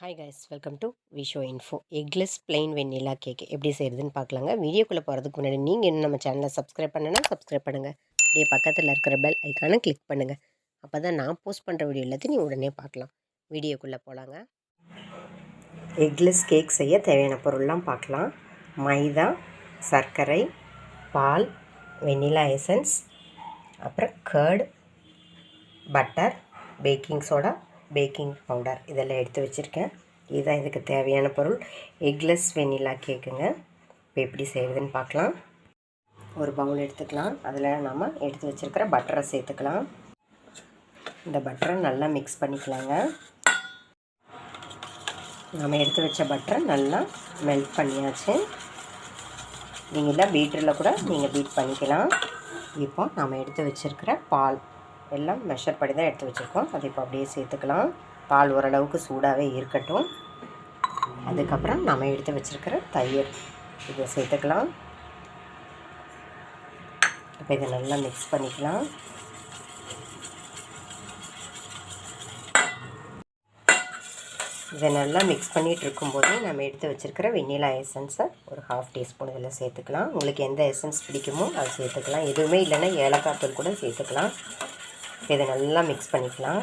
Hi guys, welcome to Visho info. Eggless plain vanilla cake எப்படி செய்கிறதுன்னு பார்க்கலாங்க. வீடியோக்குள்ளே போகிறதுக்கு முன்னாடி நீங்கள் இன்னும் நம்ம சேனலை சப்ஸ்கிரைப் பண்ணுன்னா சப்ஸ்கிரைப் பண்ணுங்கள். அப்படியே பக்கத்தில் இருக்கிற பெல் ஐக்கானை கிளிக் பண்ணுங்கள். அப்போ தான் நான் போஸ்ட் பண்ணுற வீடியோ எல்லாத்தையும் நீ உடனே பார்க்கலாம். வீடியோக்குள்ளே போகலாங்க. எக்லெஸ் கேக் செய்ய தேவையான பொருள்லாம் பார்க்கலாம். மைதா, சர்க்கரை, பால், வெண்ணிலா எசன்ஸ், அப்புறம் curd, butter, baking soda, baking powder இதெல்லாம் எடுத்து வச்சுருக்கேன். இதுதான் இதுக்கு தேவையான பொருள். எக்லெஸ் வெண்ணிலா கேக்குங்க. இப்போ எப்படி செய்கிறதுன்னு பார்க்கலாம். ஒரு பவுல் எடுத்துக்கலாம். அதில் நம்ம எடுத்து வச்சுருக்கிற பட்டரை சேர்த்துக்கலாம். இந்த பட்டரை நல்லா மிக்ஸ் பண்ணிக்கலாங்க. நம்ம எடுத்து வச்ச பட்டரை நல்லா மெல்ட் பண்ணியாச்சு. நீங்கள் எல்லாம் பீட்டரில் கூட நீங்கள் பீட் பண்ணிக்கலாம். இப்போ நம்ம எடுத்து வச்சுருக்கிற பால் எல்லாம் மெஷர் பண்ணி தான் எடுத்து வச்சுருக்கோம். அது இப்போ அப்படியே சேர்த்துக்கலாம். பால் ஓரளவுக்கு சூடாகவே இருக்கட்டும். அதுக்கப்புறம் நம்ம எடுத்து வச்சுருக்கிற தயிர் இதை சேர்த்துக்கலாம். இப்போ இதை நல்லா மிக்ஸ் பண்ணிக்கலாம். இதை நல்லா மிக்ஸ் பண்ணிகிட்டு இருக்கும்போது நம்ம எடுத்து வச்சுருக்கிற வெண்ணிலா எசன்ஸை ஒரு 1/2 டீஸ்பூன் இதில் சேர்த்துக்கலாம். உங்களுக்கு எந்த எசன்ஸ் பிடிக்குமோ அதை சேர்த்துக்கலாம். எதுவுமே இல்லைன்னா ஏலக்காய் தூள் கூட சேர்த்துக்கலாம். இதை நல்லா மிக்ஸ் பண்ணிக்கலாம்.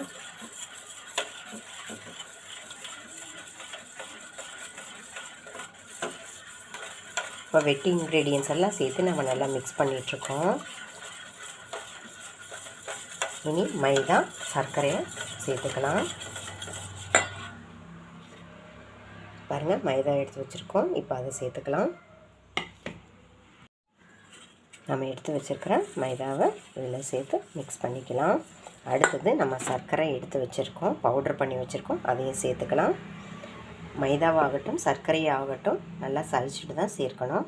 இப்போ வெட்டி இன்க்ரீடியன்ஸ் எல்லாம் சேர்த்து நம்ம நல்லா மிக்ஸ் பண்ணிகிட்ருக்கோம். இனி மைதா, சர்க்கரையை சேர்த்துக்கலாம். பாருங்கள், மைதா எடுத்து வச்சுருக்கோம். இப்போ அதை சேர்த்துக்கலாம். நம்ம எடுத்து வச்சுருக்கிற மைதாவை இதில் சேர்த்து மிக்ஸ் பண்ணிக்கலாம். அடுத்தது நம்ம சர்க்கரை எடுத்து வச்சுருக்கோம், பவுட்ரு பண்ணி வச்சுருக்கோம், அதையும் சேர்த்துக்கலாம். மைதாவாகட்டும் சர்க்கரையாகட்டும் நல்லா சலிச்சுட்டு தான் சேர்க்கணும்.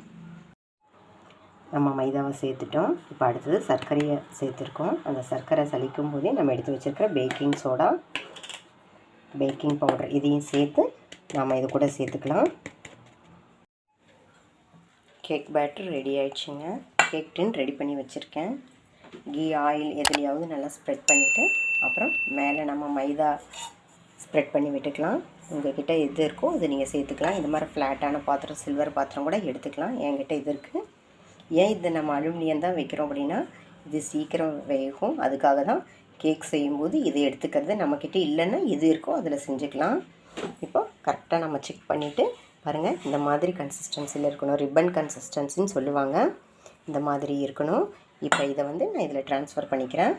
நம்ம மைதாவை சேர்த்துட்டோம். இப்போ அடுத்தது சர்க்கரையை சேர்த்துருக்கோம். அந்த சர்க்கரை சலிக்கும் போதே நம்ம எடுத்து வச்சுருக்கிற பேக்கிங் சோடா, பேக்கிங் பவுடர் இதையும் சேர்த்து நம்ம இது கூட சேர்த்துக்கலாம். கேக் பேட்டர் ரெடி ஆயிடுச்சுங்க. கேக் டின் ரெடி பண்ணி வச்சுருக்கேன். கீ ஆயில் எதுலையாவது நல்லா ஸ்ப்ரெட் பண்ணிவிட்டு அப்புறம் மேலே நம்ம மைதா ஸ்ப்ரெட் பண்ணி விட்டுக்கலாம். உங்கள்கிட்ட எது இருக்கோ அது நீங்கள் சேர்த்துக்கலாம். இந்த மாதிரி ஃப்ளாட்டான பாத்திரம், சில்வர் பாத்திரம் கூட எடுத்துக்கலாம். என்கிட்ட இது இருக்குது. ஏன் இது நம்ம அலுமினியம் தான் வைக்கிறோம் அப்படின்னா இது சீக்கிரம் வேகும். அதுக்காக தான் கேக் செய்யும்போது இது எடுத்துக்கிறது. நம்மக்கிட்ட இல்லைன்னா இது இருக்கோ அதில் செஞ்சுக்கலாம். இப்போ கரெக்டாக நம்ம செக் பண்ணிவிட்டு பாருங்கள், இந்த மாதிரி கன்சிஸ்டன்சியில் இருக்கணும். ரிப்பன் கன்சிஸ்டன்சின்னு சொல்லுவாங்க. இந்த மாதிரி இருக்கணும். இப்போ இதை நான் இதில் ட்ரான்ஸ்ஃபர் பண்ணிக்கிறேன்.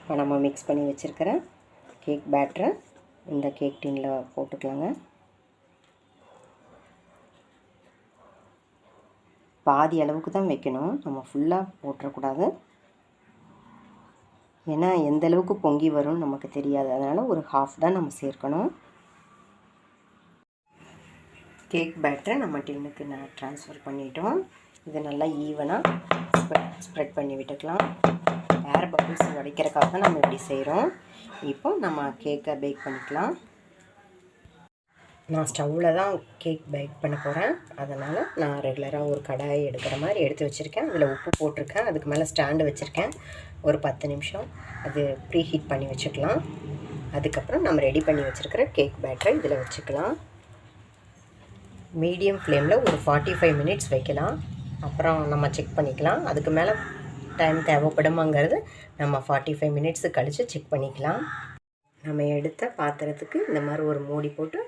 இப்போ நம்ம மிக்ஸ் பண்ணி வச்சுருக்கிற கேக் பேட்டரை இந்த கேக் டின்னில் போட்டுக்கலாங்க. பாதி அளவுக்கு தான் வைக்கணும், நம்ம ஃபுல்லாக போட்டுறக்கூடாது. ஏன்னா எந்த அளவுக்கு பொங்கி வரும்னு நமக்கு தெரியாது. அதனால் ஒரு 1/2 தான் நம்ம சேர்க்கணும். கேக் பேட்டரை நம்ம டின்னுக்கு ட்ரான்ஸ்ஃபர் பண்ணிட்டோம். இதை நல்லா ஈவனாக ஸ்ப்ரெட் பண்ணி விட்டுக்கலாம். ஏர் பபிள்ஸ் உடைக்கிறதுக்காக தான் நம்ம இப்படி செய்கிறோம். இப்போ நம்ம கேக்கை பேக் பண்ணிக்கலாம். நான் ஸ்டவ்வில் தான் கேக் பேக் பண்ண போகிறேன். அதனால் நான் ரெகுலராக ஒரு கடாயை எடுக்கிற மாதிரி எடுத்து வச்சுருக்கேன். அதில் உப்பு போட்டிருக்கேன். அதுக்கு மேலே ஸ்டாண்டு வச்சுருக்கேன். ஒரு 10 நிமிஷம் அது ப்ரீ ஹீட் பண்ணி வச்சுக்கலாம். அதுக்கப்புறம் நம்ம ரெடி பண்ணி வச்சுருக்கிற கேக் பேட்டரை இதில் வச்சுக்கலாம். மீடியம் ஃப்ளேமில் ஒரு 45 மினிட்ஸ் வைக்கலாம். அப்புறம் நம்ம செக் பண்ணிக்கலாம். அதுக்கு மேலே டைம் தேவைப்படுமாங்கிறது நம்ம 45 மினிட்ஸு கழித்து செக் பண்ணிக்கலாம். நம்ம எடுத்த பாத்திரத்துக்கு இந்த மாதிரி ஒரு மூடி போட்டு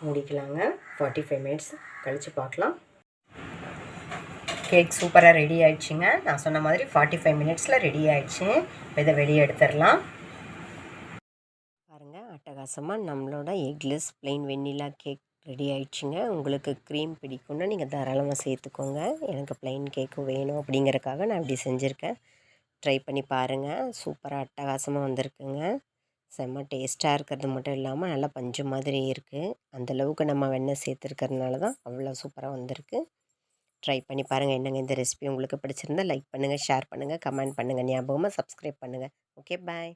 மூடிக்கலாங்க. 45 மினிட்ஸ் கழித்து பார்க்கலாம். கேக் சூப்பராக ரெடி ஆகிடுச்சிங்க. நான் சொன்ன மாதிரி 45 மினிட்ஸில் ரெடி ஆகிடுச்சு. இப்போ இதை வெளியே எடுத்துடலாம். பாருங்கள், அட்டகாசமாக நம்மளோட eggless plain vanilla cake ready ஆகிடுச்சிங்க. உங்களுக்கு க்ரீம் பிடிக்கும்னா நீங்கள் தாராளமாக சேர்த்துக்கோங்க. எனக்கு ப்ளைன் கேக்கு வேணும் அப்படிங்கிறக்காக நான் இப்படி செஞ்சுருக்கேன். ட்ரை பண்ணி பாருங்கள். சூப்பராக அட்டகாசமாக வந்திருக்குங்க. செம்ம டேஸ்ட்டாக இருக்கிறது மட்டும் இல்லாமல் நல்லா பஞ்சு மாதிரி இருக்குது. அந்தளவுக்கு நம்ம வெண்ணெய் சேர்த்துருக்கிறதுனால தான் அவ்வளோ சூப்பராக வந்திருக்கு. ட்ரை பண்ணி பாருங்கள். என்னங்க இந்த ரெசிபி உங்களுக்கு பிடிச்சிருந்தால் லைக் பண்ணுங்கள், ஷேர் பண்ணுங்கள், கமெண்ட் பண்ணுங்கள். ஞாபகமாக சப்ஸ்கிரைப் பண்ணுங்கள். ஓகே, பாய்.